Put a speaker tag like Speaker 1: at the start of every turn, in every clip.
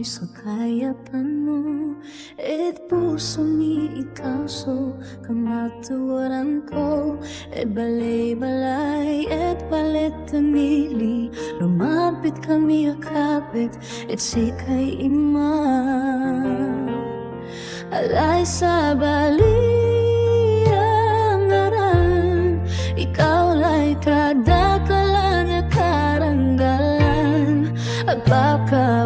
Speaker 1: sa kayapan mo. At puso ni ikaw so kamatuwaran ko. At balay-balay at palit kamili. Lumapit kami akapit at sikay ima. Alay sa baliangaran, ikaw lay kadakalan at karanggalan. At baka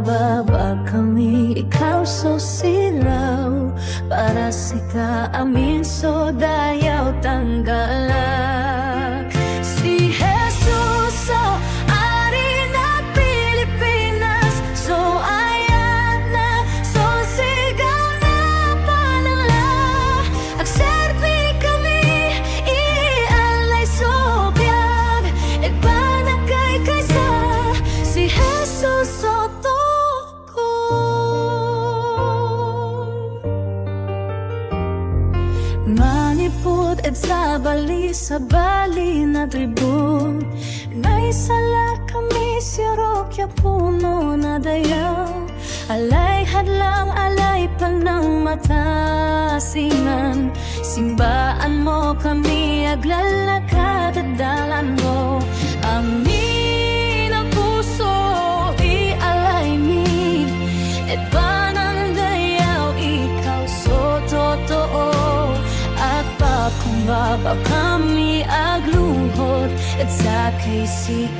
Speaker 1: kami, ikaw so silaw. Para sika amin so dayaw tanggalak. Si Jesus so ari na Pilipinas, so ayat na, so sigaw na panala. Agserbi kami, ialay so biyag, at banagay kaysa si Jesus so toko. Manipod at sa bali na tribo. Naisala kami si Rokya puno na dayaw. Alay hadlang, alay panang matasingan. Simbaan mo kami, aglalakad at dalan mo. Amin ang puso, ialay mi. At panang dayaw, ikaw so totoo. At pa kung baba kami agluhod, at sa kay si